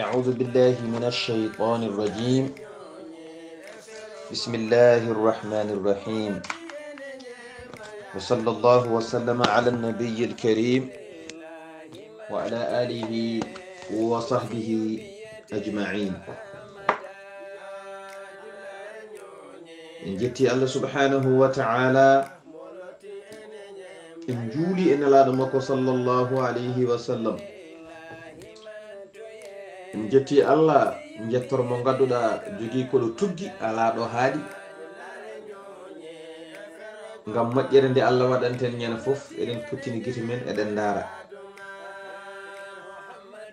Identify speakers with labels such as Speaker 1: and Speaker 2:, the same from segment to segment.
Speaker 1: أعوذ بالله من الشيطان الرجيم. بسم الله الرحمن الرحيم، وصلى الله وسلم على النبي الكريم وعلى آله وصحبه أجمعين. إن جتي الله سبحانه وتعالى إن جولي إن الله صلى الله عليه وسلم en jetti Allah jettor mo gadduda jogi ko do tuggi ala do haadi ngam majjere nde Allah wadanten nyana fof eden puttini gite men eden dara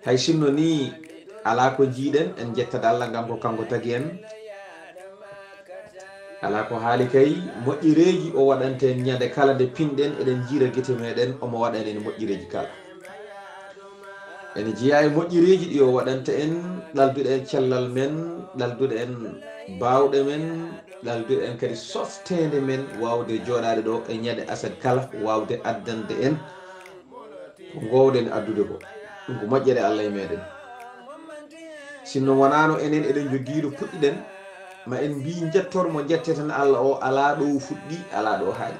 Speaker 1: hay sinno ni ala ko jiiden en jettada Allah ngam ko kanko tagi en ala ko haali kay moƴƴireji o wadanten nyande kala de pinden eden jira gite meden o mo wadane ni moƴƴireji kala en jiya e moƴƴireji ɗi o waɗanta en ɗalduɗe en cellal men ɗalduɗe en bawɗe men ɗalduɗe en kadi softede men wawde joɗade ɗo e ñande asad kala wawde addande en ko gowden addude ko ɗum ko moƴƴere Allah e meɗen sinno wonano enen eɗen joguiɗo puɗɗiɗen ma en mbi jettormo jetteten Allah o ala ɗo fuɗɗi ala ɗo haaɗi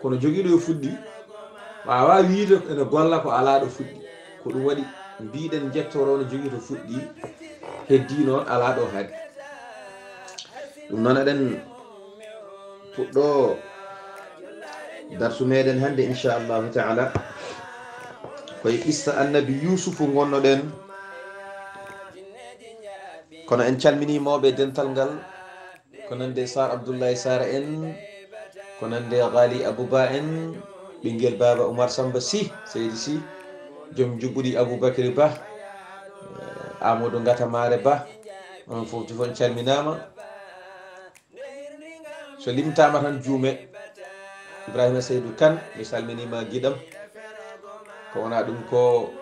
Speaker 1: kono joguiɗo e fuɗɗi wawa wiide ene golla ko ala ɗo fuɗɗi ko ɗum waɗi mbiɗen jettoro no jogui to fuɗɗi heddi noon ala ɗo haadi ɗum noon eɗen puɗɗo darsu meɗen hande inchallahu taala koye qissa annabi Yusufu gonnoɗen kono en calmini mawɓe dental ngal ko nande Sar Abdoullahi Sara en ko nande Ghali Abouba en ɓinguel baba Oumar Samba Sy Seydi Sy joom juɓɓuɗi Aboubacry Ba Amadou Ngata Mare Ba on fof tifon calminama so limtama tan juume Ibrahima Seydou Kane mi salminima guiɗam ko wona ɗum ko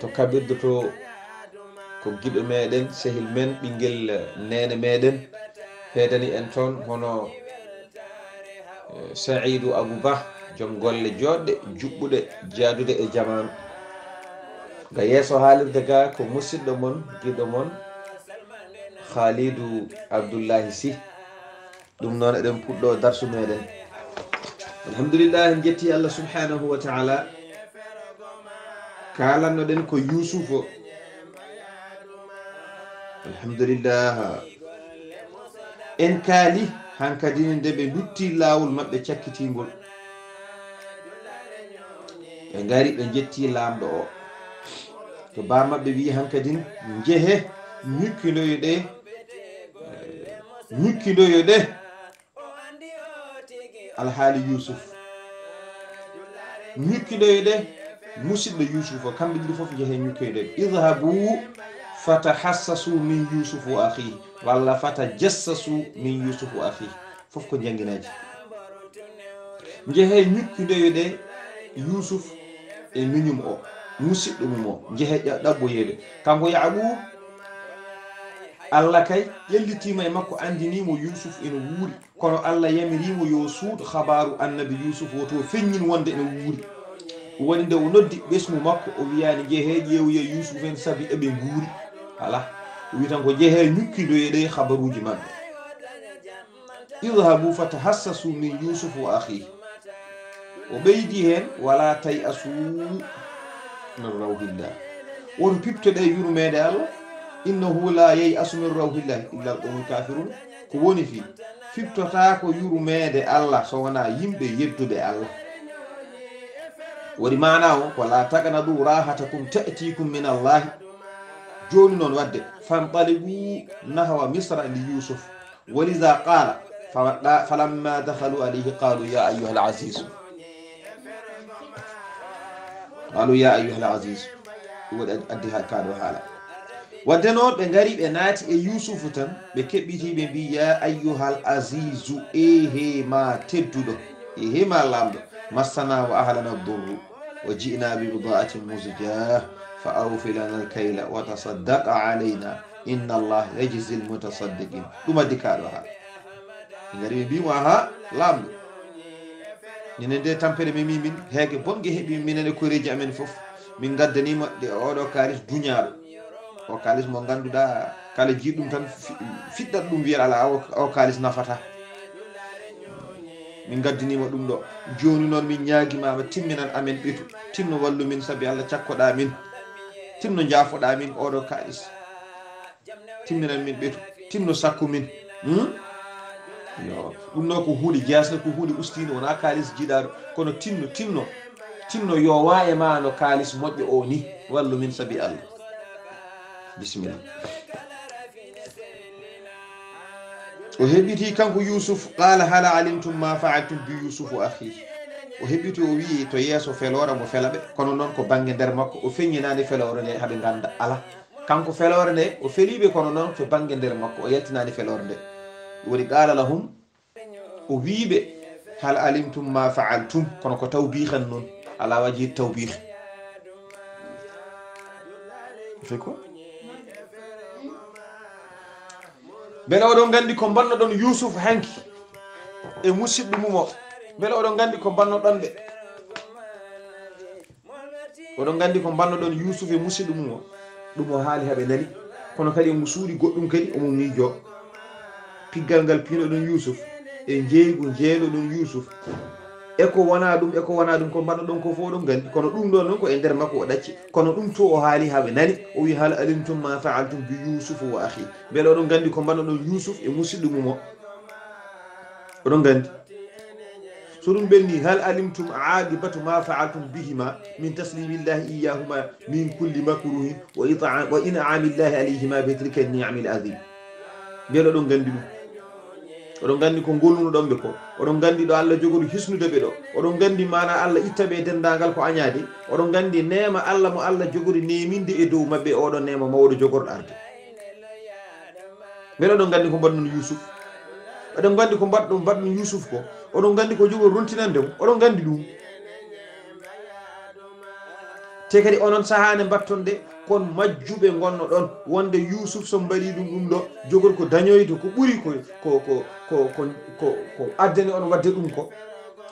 Speaker 1: to kaɓirde to ko guiɗo meɗen sehil men ɓinguel nene meɗen heedani en toon hono Saïdou Abouba joom golle joɗɗe juɓɓuɗe jaadude e jamanu ga yeeso haalirde ga ko musidɗo mon giɗo mon Khalidou Abdoullahi Sy ɗum noon eɗen puɗɗo darsu meɗen alhamdulillah en jetti Allah subhanahu wa ta'ala kalannoɗen ko Yusufu alhamdulillah en kaali hankadine nde ɓe dutti lawol mabɓe cakkitingol ɓe gari ɓe jetti lamɗo o to ba mabɓe wi hankadin jeehe ñukkinoyo ɗe alhaali Yusuf ñukkinoyo ɗe musidɗo Yusuf o kamɓe ɗiɗi foof jeehe ñukkoyɗe idhabu fatahassasu min Yusuf wa akhihi walla fatajassasu min Yusuf wa akhihi foof ko jangguinaji jeehe ñukkinoyo ɗe Yusuf e miñum o musidɗo mum o jeehe ɗaɓɓoyeede kanko Yaqub Allah kay ƴellitima e makko andinimo Yusuf ene wuuri kono Allah yamirimo yo suuɗ habaru annabi Yusuf o to feññin wonde ene wuuri woni nde o noddi ɓesmu makko o wiyani jeehe ƴewye Yusuf en saabi eɓe guuri ala o wi tan ko jeehe ñukkidoyeɗe habaruji mabɓe idhabu fatahassasu min Yusuf wa akhihi o ɓeydi hen wala tay asu min rawhillah woto piptoɗe yurmede Allah innahu la yayasu min rawhillah illa alqawmul kafirun ko woni fi fiftota ko yurmede Allah so wona yimɓe yedduɓe Allah woni mana o wala taqnadu rahatakum ta'tikum min Allah joni noon wadde fanṭalibu nahwa misra li Yusuf waliza qala falamma dakhalu alayhi qalu ya ayyuha al-aziz قالوا يا أيها العزيز ودي هكذا حالا wadde noon ɓe ngari ɓe naati e yusufu tan ɓe keɓɓiti ɓe mbi ya ayyuhal azizu ehe ma tedduɗo ehe ma lamɗo massana wa ahlana durru wa ji'na bi bida'atin muzjah fa awfi lana alkayla wa tasaddaq alayna inna allah yajzi almutasaddiqin ɗum addi kaɗo ha ɓe ngari ɓe mbimo aha lamɗo minen de tampere mi min heege bonge heeɓi minen e koreji amen foof min gaddanima oɗo kalis duñaɗo o kalis mo ganduɗa kala jiiɗum tan fiɗɗat ɗum wiya ala o kalis nafata min gaddinima ɗum ɗo joni noon min ñaguimama timminan amen ɓeetu tinno wallu min saabi Allah cakkoɗa min tinno jaafoɗa min oɗo kalis timminan min ɓeetu tinno sakku min yo ɗum no ko huuɗe jasno ko huuɗe ustino wona kalis jiiɗaɗo kono tinno yo wa e ma no kalis moƴƴo o ni wallu min saabi Allah bisimilla o heɓɓiti kanko Yusuf qala hala alimtum ma fa'altum bi Yusuf wa akhi o heɓɓiti o wi to yeeso felore mo felaɓe kono noon ko banggue nder makko o feññinani felore nde haaɓe ganda ala kanko felore nde o feliɓe kono noon to banggue nder makko o yaltinani felore nde woni qala lahum o wiɓe hal alimtum ma fa'altum kono ko tawbihan noon ala waji tawbih fe ko beele oɗon gandi ko banno ɗon Yusuf hanki e musidɗo mum o beele oɗon gandi ko banno ɗon ɓe oɗon gandi ko banno ɗon Yusuf e musidɗo mum o ɗum o haali haɓe nani kono kadi mo suuɗi goɗɗum kadi omo miijo piggal ngal piino ɗon Yusuf e jeeygu jeeyno ɗon Yusuf eko wona ɗum ko banno ɗon ko fof ɗon gandi kono ɗum ɗo noon ko e nder makko o ɗacci kono ɗum to o haali haɓe nani o wi hal alimtum ma fa'altum bi Yusuf wa akhi beele oɗon gandi ko banno ɗon Yusuf e musidɗo mum o oɗon gandi so ɗum ɓenni hal alimtum aqibatu ma fa'altum bihima min taslimillahi iyahuma min kulli makruhin wa in'amillahi alayhima bi tilka an-ni'amil azim beele oɗon gandi ɗum oɗon gandi ko gollunoɗon ɓe ko oɗon gandi ɗo Allah jogori hisnude ɓe ɗo oɗon gandi mana Allah ittaɓe dendagal ko añaade oɗon gandi nema Allah mo Allah jogori neminde e dow mabɓe oɗon nema mawɗo jogorɗo arde beele oɗon gandi ko mbaɗɗon Yusuf oɗon gandi ko mbaɗɗon Yusuf ko oɗon gandi ko jogori runtinande mo oɗon gandi ɗum te kadi onon sahane mbattonde kon majjuɓe gonno ɗon wonde Yusuf so mbaɗi ɗum ɗo jogori ko dañoyde ko ɓuuri ko addani on wadde ɗum ko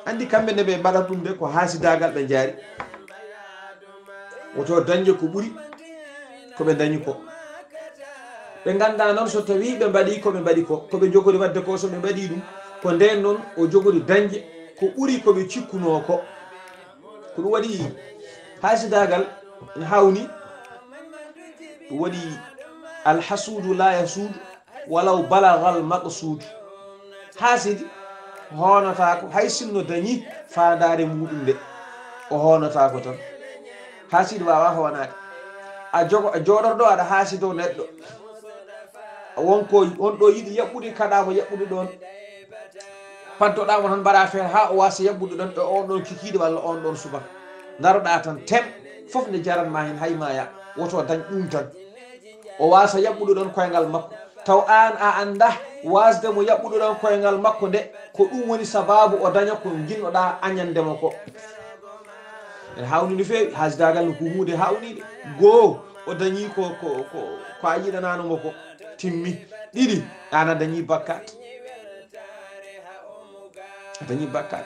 Speaker 1: andi kamɓe nde ɓe mbaɗat ɗum de ko haasidagal ɓe jaari woto dañde ko ɓuuri koɓe dañi ko ɓe ganda noon so tawi ɓe mbaɗi koɓe mbaɗi ko koɓe jogori wadde ko so ɓe mbaɗi ɗum ko nden noon o jogori dañde ko ɓuuri koɓe cikkuno ko ɗum waɗi haasidagal ne hawni ɗum waɗi alhasudu la yasudu walaw balagal maqsudu haasidi honotako hay sinno dañi fandare muɗum nde o honotako tan haasidi wawa honade a joɗorɗo aɗa haasido neɗɗo wonko on ɗo yiɗi yaɓɓude kaɗamo yaɓɓude ɗon pantoɗamo tan mbaɗa feere ha o wasa yaɓɓude ɗon e on ɗon kikiɗe walla on ɗon subaka daroɗa tan tem foof nde jaranma hen haymaya woto dañ ɗum tan o wasa yaɓɓude ɗon koyngal makko taw an a anda wasde mo yaɓɓude ɗon koyngal makko nde ko ɗum woni sababu o daña ko jinnoɗa añandemo ko ene hawni no fewi hasdagal no ko hunde hawnide goho o dañi ko a yiɗananomo ko timmi ɗiɗi an a dañi bakkat a dañi bakkat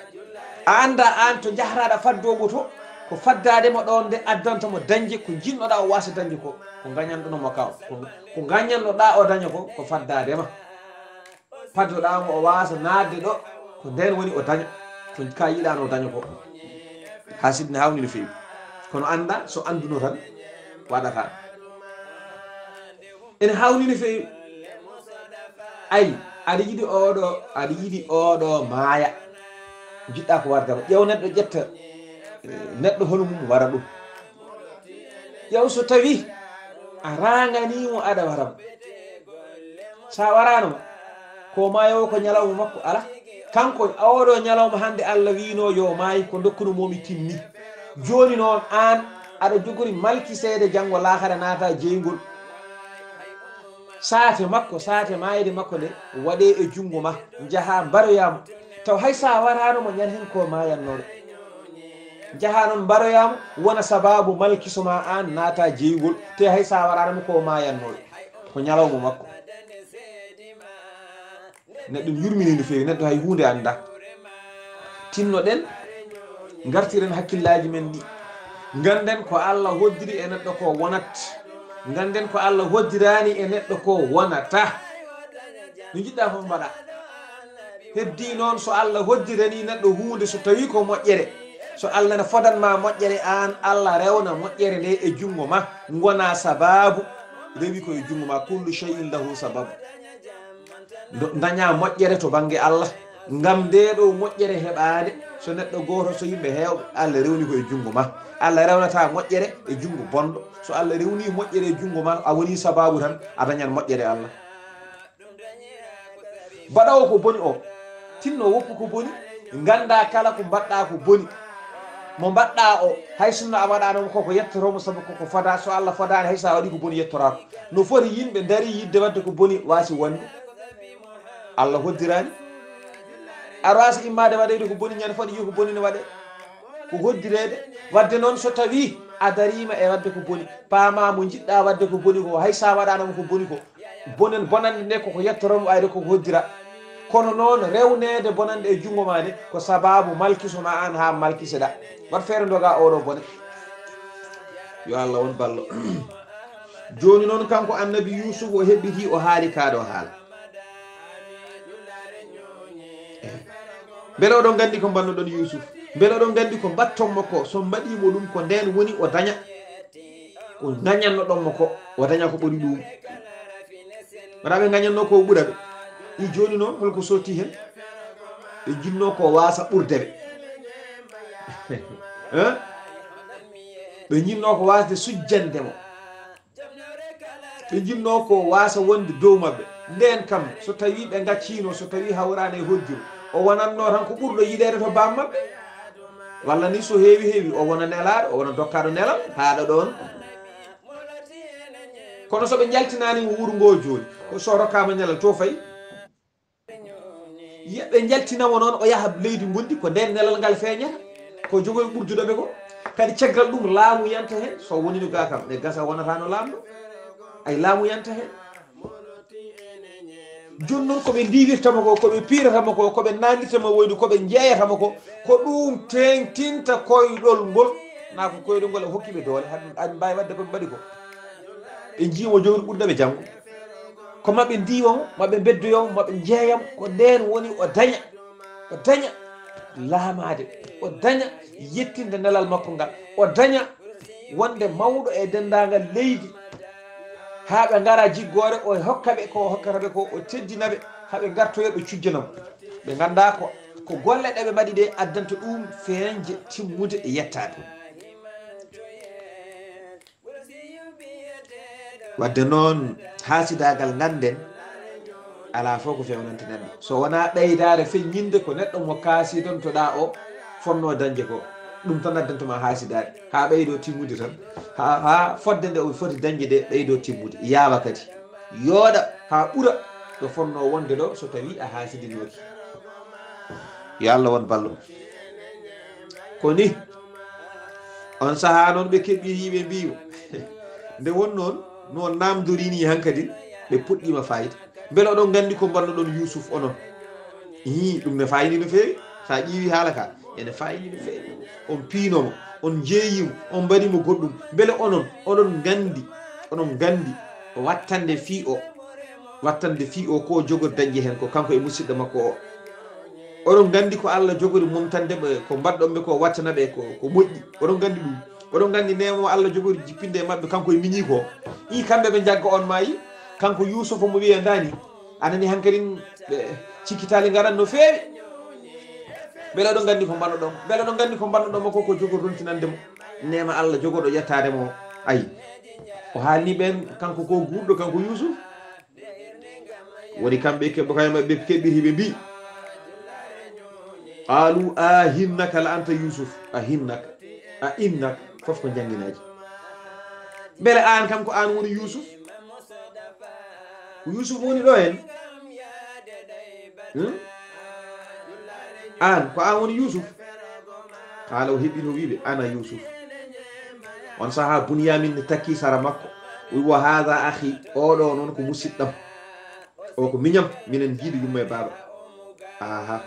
Speaker 1: a anda an to jahraɗa faddomo to ko faddademo ɗon nde addantamo dañde ko jinnoɗa o wasa dañde ko gañanɗonomo kaw ko gañannoɗa o daña ko faddadema faddoɗamo o wasa nadde ɗo ko nden woni o daña to ka yiɗano o daña ko ha sidne hawni no fewi kono anda so anduno tan waɗata ene hawni no fewi ayi aɗa yiɗi oɗo maaya jiɗɗa ko wardema ƴew neɗɗo ƴetta neɗɗo hono mum wara ɗum ƴew so tawi a ranganimo aɗa waramo sa warano ko maayowo ko ñalawma makko ala kanko oɗo ñalawma hande Allah wino yo maayi ko dokkuno momi timmi joni noon an aɗa jogori malki seede janggo lahara naata jeygol saate makko saate mayde makko nde waɗe e jungo ma jaha mbaroyamo taw hay sa warano mo ñan hen ko mayannoɗo jaha noon mbaroyamo wona sababu malkisoma an naata jeygol te hay sa waranamo ko mayannoɗo ko ñalawmo makko neɗɗo yurmini no fewi neɗɗo hay hunde anda tinnoɗen gartiren hakkillaji men ɗi ganden ko Allah hoddiri e neɗɗo ko wonat ganden ko Allah hoddirani e neɗɗo ko wonata no jiɗɗa fof mbaɗa heddi noon so Allah hoddirani neɗɗo hunde so tawi ko moƴƴere so Allah ne fodanma moƴƴere an Allah rewna moƴƴere nde e jungo ma gona sababu rewi ko e jungo ma kullu shay'in lahu sababu daña moƴƴere to banggue Allah ngam ndeɗo moƴƴere heɓade so neɗɗo goto so yimɓe hewɓe Allah rewni ko e jungo ma Allah rewnata moƴƴere e jungo bonɗo so Allah rewni moƴƴere e jungo ma a woni sababu tan a dañan moƴƴere Allah mbaɗawo ko boni o tinno woppu ko boni ganda kala ko mbaɗɗa ko boni mo mbaɗɗa o hay sinno a waɗanoma koko yettoromo saabu koko fada so Allah fadani hay sa waɗi ko boni yettorako no foti yimɓe daari yidde wadde ko boni wasi wonde Allah hoddirani aɗa wasa immade waɗede ko boni ñande foti yi ko boni ne waɗe ko hoddirede wadde noon so tawi a darima e wadde ko boni paama mo jiɗɗa wadde ko boni ko hay sa waɗanamo ko boni ko bonen bonande nde koko yettoromo wayde koko hoddira kono noon rewnede bonande e jungo ma nde ko sababu malkisoma an ha malkiseɗa wat feere doga oɗo bone yo Allah won ballo joni noon kanko annabi Yusuf o heɓɓiti o haali kaɗo haala beele oɗon gandi ko mbannoɗon Yusuf beele oɗon gandi ko mbattonmo ko so mbaɗimo ɗum ko nden woni o daña ko gañannoɗonmo ko o daña ko ɓuri ɗum waɗaɓe gañanno ko ɓuura ɓe i joni noon holko sotti hen ɓe jinno ko wasa ɓurdeɓe ɓe jinno ko wasde sujjandemo ɓe jinno ko wasa wonde dow mabɓe nden kam so tawi ɓe gaccino so tawi hawrani e hoddiru o wonanno tan ko ɓurɗo yiɗede to bam mabɓe walla ni so heewi o wona nelaɗo o wona dokkaɗo nelal haɗa ɗon kono soɓe jaltinani mo wuuro ngo joni so rokkama nelal to fayi ɓe jaltinamo noon o yaaha leydi gondi ko nden nelal ngal feeñata ko jogoy ɓurduɗoɓe ko kadi caggal ɗum laamu yanta hen so wonino ga kam ɗe gasa wonata no lamɗo ay laamu yanta hen joni noon koɓe ndiwirtama ko koɓe piratama ko koɓe nandirtama woydu koɓe jeeyatama ko ɗum tengtinta koyɗol ngol na ko koyɗol ngol e hokkiɓe doole haɗi mbawi wadde koɓe mbaɗi ko ɓe jiimo jogori ɓurɗaɓe janggo ko maɓe ndiwamo maɓe beddoyamo maɓe jeeyam ko nden woni o daña laamade o daña yettinde nelal makko ngal o daña wonde mawɗo e dendagal leydi ha ɓe gara jiggore o hokkaɓe ko hokkataɓe ko o teddinaɓe haɓe gartoyo ɓe cujjanamo ɓe ganda ko golle ɗeɓe mbaɗi ɗe addanta ɗum feeñje timmude e yettade wadde noon haasidagal ganden ala fof ko fewnante neɗɗo so wona ɓeydare feññinde ko neɗɗo mo kaasidontoɗa o fonno dañde ko ɗum tan addantama haasidade ha ɓeydo timmude tan ha fodde nde o foti dañde de ɓeydo timmude yaawa kadi yooɗa ha ɓuura ɗo fonno wonde ɗo so tawi a haasidinoki yo Allah won ballo ko ni on saaha noon ɓe keɓɓiriɓe mbiwo nde won noon no namdorini hankadi ɓe puɗɗima fayida beele oɗon gandi ko mbannoɗon Yusuf onon ɗum ne fayini no fewi sa ƴiwi haala ka ene fayini no fewi on piinomo on jeeyimo on mbaɗimo goɗɗum beele oɗon gandi wattande fii o ko jogori dañde hen ko kanko e musidɗo makko o oɗon gandi ko Allah jogori momtande ɓe ko mbaɗɗonɓe ko wattanaɓe ko moƴƴi oɗon gandi ɗum oɗon gandi nemo Allah jogori jippinde e mabɓe kanko e miñi ko i kamɓe ɓe jagga on mayi kanko Yusuf mo wiye dani anani hankkadin ɓe cikkitali garan no feewi beele oɗon gandi ko mbannoɗon beele oɗon gandi ko mbannoɗonmo ko jogori runtinandemo nema Allah jogoɗo yettademo ayi o haalni ɓen kanko ko gurɗo kanko Yusuf woni kamɓe keɓɓo kaymaɓe keɓɓiri ɓe mbi qalu ahinnaka la anta Yusuf ahinnaka a innaka fof ko jangguinaji beele an kam ko an woni Yusuf ko Yusuf woni ɗo hen an ko an woni Yusuf haala o heɓino wiɓe ana Yusuf on saha Bunyamin ne takki sara makko wi wa hadha akhi oɗo noon ko musidɗam o ko miñam minen jiiɗi yummo e baba aha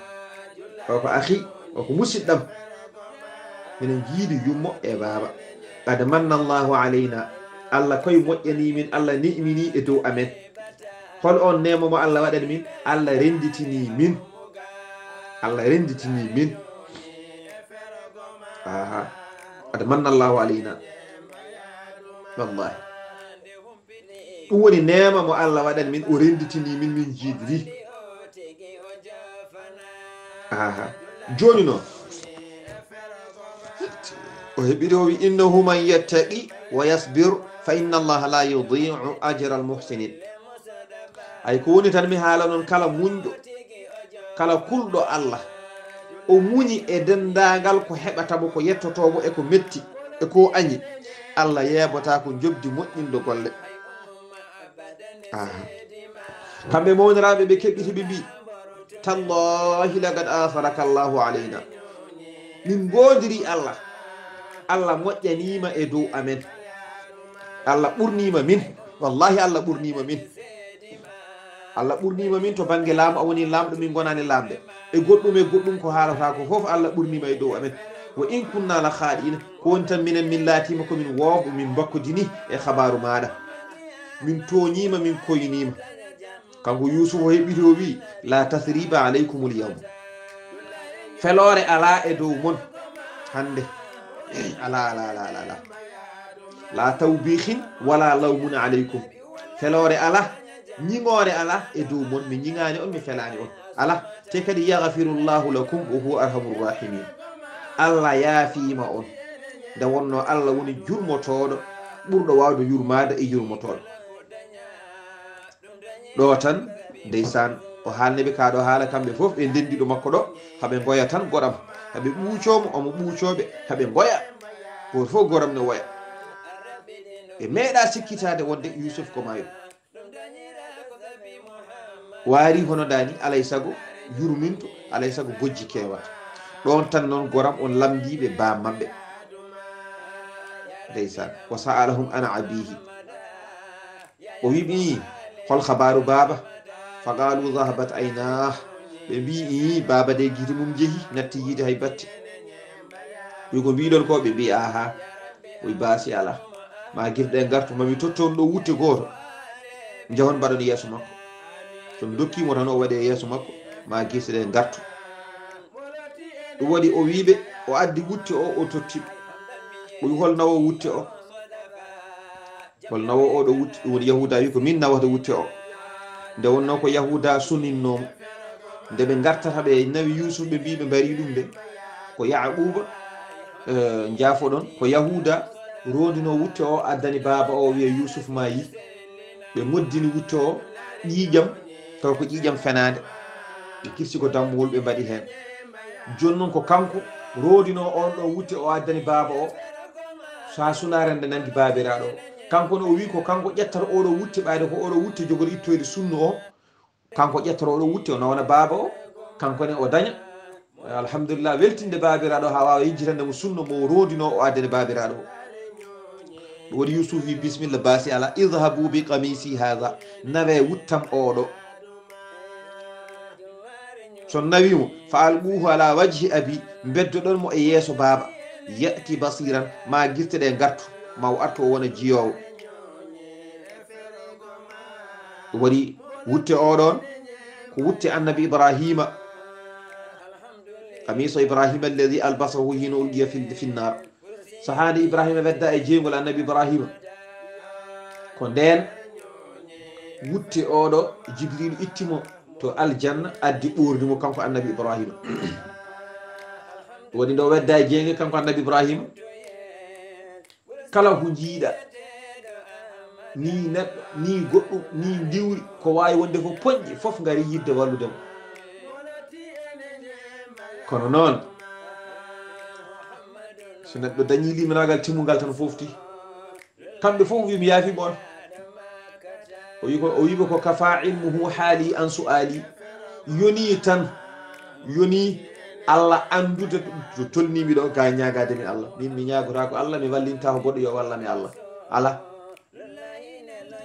Speaker 1: o ko akhi o ko musidɗam minen jiiɗi yummo e baba qad manna Allahu alayna Allah koye moƴƴani min Allah ni'mini e dow amen hol on nema mo Allah waɗani min Allah renditini min Allah renditini min aha qad manna Allahu alayna wallahi ɗum woni nema mo Allah waɗani min o renditini min min jiidiri aha joni noon o heɓiri o wi innahu man yattaqi wa yasbir fa inna Allaha la yudi'u ajra al muhsinin ay ko woni tan mi haala noon kala muñɗo kala kulɗo Allah o muñi e dendagal ko heɓatamo ko yettotomo e ko metti e ko añi Allah yeɓata ko jobdi moƴƴindo golle kamɓe mawniraɓe ɓe keɓɓiti ɓe mbi tallahi lagad atharaka Allahu alayna min godiri Allah Allah moƴƴanima e dow amen Allah ɓurnima min wallahi Allah ɓurnima min Allah ɓurnima min to banggue laamu a woni lamɗo min gonani lamde e goɗɗum ko haalata ko foof Allah ɓurnima e dow amen wa in kunna la khaɗina ko woni tan minen min laatima komin wowɓe min bakkodini e habaru maɗa min toñima min koynima kanko Yusuf o heɓɓiti o wi la tasriba alaykum l yawm felore ala e dow mon hande ala la tawbihin wala lawmun alaykum felore ala ñiŋore ala e dow mon mi ñiŋani on mi felani on ala te kadi yaghfirullahu lakum wa huwa arhamur rahimin Allah yaafima on nde wonno Allah woni jurmotoɗo ɓurɗo wawde yurmade e yurmotoɗo ɗo tan ndeysan o haalneɓe kaɗo haala kamɓe foof ɓe ndendiɗo makko ɗo haɓe goya tan goɗam haɓe ɓuucomo omo ɓuucoɓe haɓe goya goto fof goram ne woya ɓe meeɗa sikkitade wonde Yusuf ko mayo waari hono dani alay sago yurminto alay sago gojji kewata ɗon tan noon goram on lamdiɓe ba mabɓe ndeysan wa sa'alahum ana abihi o wiɓi hol habaru baba fa qalu dhahabat aynah ɓe mbi baba de guite mum jeehi natti yiide hay batte wi ko mbiɗon ko ɓe mbi aha oy baasi ala ma guirɗe gartu mami totton ɗo wutte goto jahon mbaɗon yeeso makko somi dokkimo tan o waɗe yeeso makko ma guirse ɗe gartu ɗum waɗi o wiɓe o addi wutte o tottiɓe o wi hol nawo wutte o hol nawo o ɗo wutte ɗum woni Yahuda wi ko min nawata wutte o nde wonno ko Yahuda sunninnomo nde ɓe gartata ɓe nawi Yusuf ɓe mbi ɓe mbari ɗum de ko Yaquba jaafoɗon ko Yahuda rondino wutte o addani baba o wiya Yusuf ma yi ɓe moddini wutte o ƴiƴam taw ko ƴiƴam fenade ɓe kirsi ko dammuwol ɓe mbaɗi hen joni noon ko kanko rodino on ɗo wutte o addani baba o sa sunare nde nandi babiraɗo o kanko no o wi ko kanko ƴettata oɗo wutte ɓayde ko oɗo wutte jogori ittoyde sunnu o kanko ƴettata oɗo wutte o nawna baba o kanko ne o daña alhamdulillah weltinde babiraɗo ha wawa yejjitande mo sunno mo rodino o addani babiraɗo o ɗum waɗi Yusuf wi bisimilla basi ala idhabu bi qamisi hadha nawe wuttam oɗo so nawimo fa albuhu ala wajhi abi beddoɗon mo e yeeso baba yati basiran ma guirte ɗe gartu ma o artu o wona jiyowo ɗum waɗi wutte oɗon ko wutte annabi Ibrahima qamiso Ibrahima alladi albasahu hino ulqiya fi nnar sahade Ibrahima wedda e jeygol annabi Ibrahima ko nden wutte oɗo Jibril ittimo to aljanna addi ɓurdimo kanko annabi Ibrahima woni ndo wedda e jeyge kanko annabi Ibrahima kala ko jiiɗa ni neɗɗo ni goɗɗum ni diwri ko wawi wonde ko poñƴi foof ngari yidde walludemo kono noon so neɗɗo dañi liminagal timmugal tan fofti kamɓe fof wi mi yaafima on o wiba ko kafa ilmuhu haali an su'ali yoni tan yoni Allah andude to tolnimi ɗo ga ñagade mi Allah min mi ñagota ko Allah mi wallinta ko goɗɗo yo wallami Allah ala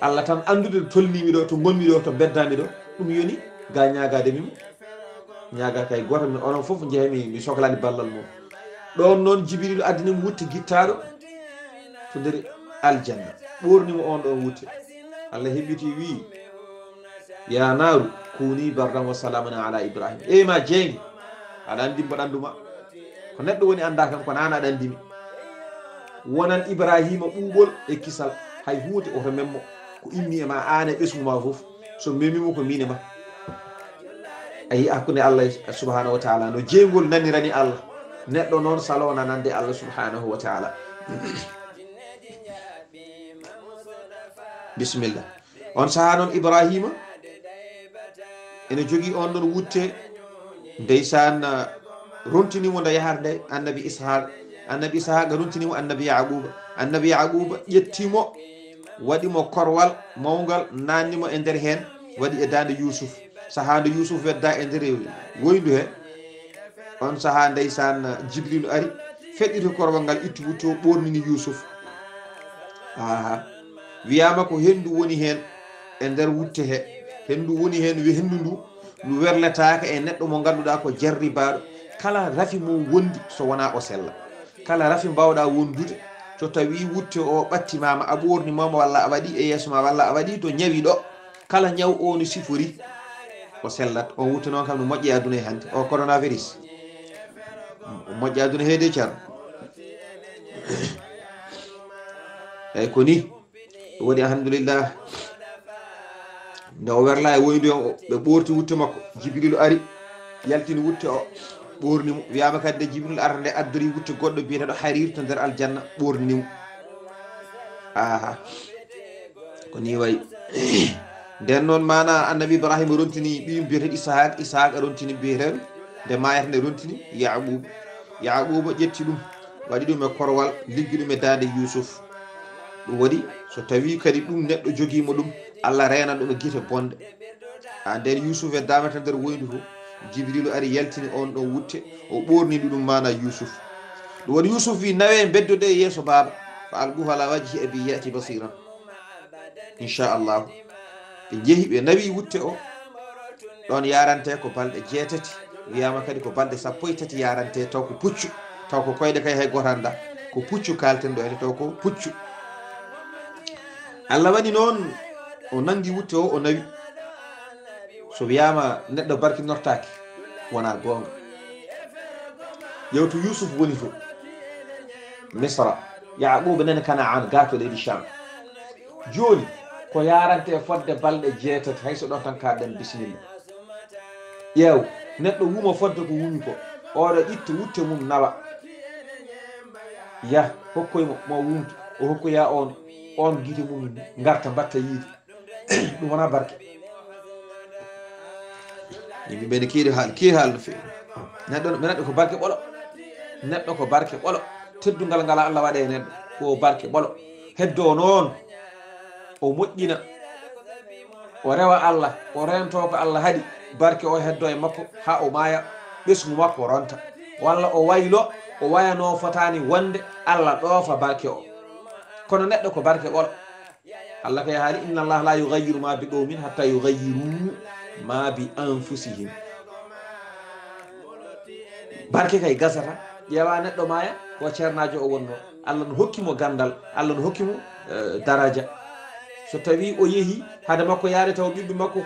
Speaker 1: Allah tan andude to tolnimi ɗo to gonmi ɗo to beddami ɗo ɗum yoni ga ñagade mimo ñaga kay goto mi onon foof jeeyami mi sohlani ballal mum ɗon noon Jibril addinimo wutte guittaɗo to nder aljanna ɓornimo on ɗon wutte Allah heɓɓiti wi ya naru kuni bardan wa salamana ala Ibrahim e ma jeengi aɗa andi mbaɗanduma ko neɗɗo woni anda kan ko nana aɗa andimi wonan Ibrahima ɓuuɓol e kisal hay hunde oto memmo ko inni e ma an e ɓesgu ma foof so memimo ko min e ma ayi hakkude Allah subhanahu wa taala no jeygol nanirani Allah neɗɗo noon salona nande Allah subhanahu wa taala bisimillah on saha noon Ibrahima ene jogui on ɗon wutte ndeysan rontinimo nde yahar nde annabi Ishaq rontinimo annabi Yaquba ƴettimo waɗimo korwal mawgal nannimo e nder hen waɗi e dande Yusuf saha nde Yusuf wedda e nder woyndu he on saha ndeysan Jibril ari feɗɗito korwal ngal itti wutte o ɓornini Yusuf aha wiyama ko hendu woni hen e nder wutte he hendu woni hen wi hendu ndu ndu werletaka e neɗɗo mo ganduɗa ko jarribaɗo kala rafi mo wondi so wona o sella kala rafi mbawɗa wondude so tawi wutte o ɓattimama a ɓornimama walla a waɗi e yeeso ma walla a waɗi to ñawi ɗo kala ñaw o no sifori o sellat on wutte noon kam no moƴƴi aduna e hande o coronavirus moƴƴi aduna heede ceerno eyyi ko ni waɗi alhamdulillah nde o werla e woydu o ɓe ɓorti wutte makko Jibril ari yaltini wutte o ɓornimo wiyama kadi de Jibril arta nde addori wutte goɗɗo biyeteɗo Harir to nder aljanna ɓorninimo aha ko ni wayi nden noon mana annabi Ibrahima rontini ɓiyum biyeteɗo Ishaq rontini biyeteɗo nde mayata nde rontini Yaquba ƴetti ɗum waɗi ɗum e korwal liggi ɗum e dande Yusuf ɗum waɗi so tawi kadi ɗum neɗɗo joguimo ɗum Allah renan ɗum e guite bonde ha nden Yusuf e damata nder woyndu to Jibril ari yaltini on ɗon wutte o ɓornini ɗum mana Yusuf ɗum waɗi Yusuf wi nawe beddoɗe e yeeso baba fa alquhu ala wajhi abi yati basiran inchallahu ɓe jeehi ɓe nawi wutte o ɗon yarante ko balɗe 6 wiyama kadi ko balɗe 13 yarante taw ko puccu taw ko koyɗe kay hay gotanda ko puccu kalten ɗo ene taw ko puccu Allah waɗi noon o nangi wutte o nawi so wiyama neɗɗo barki nortaki wona gonga yewtu Yusuf woni to Misra Yaquba nene Kanaan gato leydi Sham joni ko yarante fodde balɗe 6 hayso ɗon tan kaɗen bisimilla ƴeew neɗɗo wuma fodde ko wumi ko oɗo itta wutte mum nawa ya hokkoymo mo wumto o hokkoya on guite mum garta mbatta yiide ɗum wona barke yimɓe ɓe ne kiiri haal no fewi neɗɗo ko barke ɓolo neɗɗo ko barke ɓolo teddugal ngal Allah waɗe neɗɗo ko barke ɓolo heddo noon o moƴƴina o rewa Allah o rento ko Allah haɗi barke o heddo e makko ha o maya ɓesgu makko ronta walla o waylo o wayano fotani wonde Allah ɗoofa barke o kono neɗɗo ko barke ɓolo Allah kay haali inna Allah la yughayyiru ma bi qawmin hatta yughayyiru ma bi anfusihim barke kay gasata ƴeewa neɗɗo maya ko ceernajo o wonno Allah no hokkimo gandal Allah no hokkimo daraja so tawi o yeehi hade makko yaade taw ɓiɓɓe makko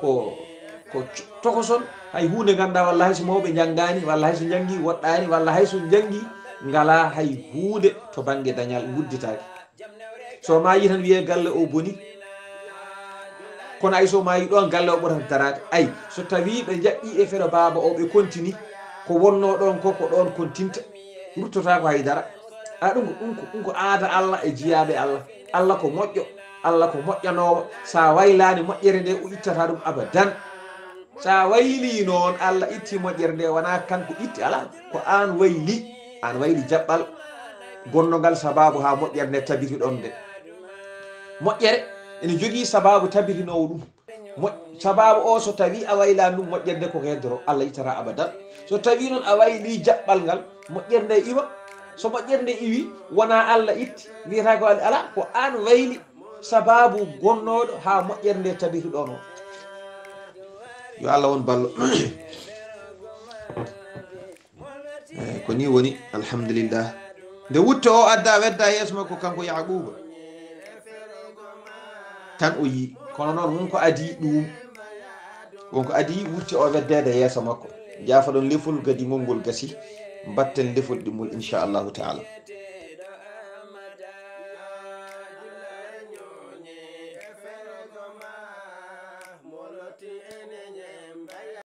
Speaker 1: ko tokoson hay hunde ganda walla hayso mawɓe janggani walla hayso jangi woɗɗani walla hayso jangi ngala hay hunde to banggue dañal wudditaki so mayi tan wiye galle o boni kono ay so mayi ɗon galle o ɓurata darade ay so tawi ɓe jaɓɓi e feɗo baba o ɓe continue ko wonno ɗon ko ɗon continta ruttota ko haydara a ɗum ko aada Allah e jiyaɓe Allah ko moƴƴo Allah ko moƴƴanowo sa waylani moƴƴere nde o ittata ɗum abadan sa wayli noon Allah itti moƴƴere nde wona kanko itti ala ko an wayli jaɓɓal gonnogal sababu ha moƴƴere nde tabiti ɗon nde moƴƴere ene jogii sababu tabitinowo ɗum sababu o so tawi a wayla ɗum moƴƴerde ko heddoro Allah itara abadan so tawi noon a wayli jaɓɓal ngal moƴƴerde iwa so moƴƴerde iwi wona Allah itti wiyata ko ala ko an wayli sababu gonnoɗo ha moƴƴerde tabitiɗo noon yo Allah won ballo ko ni woni alhamdulillah nde wutto o adda wedda yeeso makko kanko Yaquba tan o yi kono noon wonko adi ɗum wonko adi wutti o weddede yeeso makko jaafa ɗon lefol gadi ngol ngol gasi batten lefol ɗimmol inchallahu taala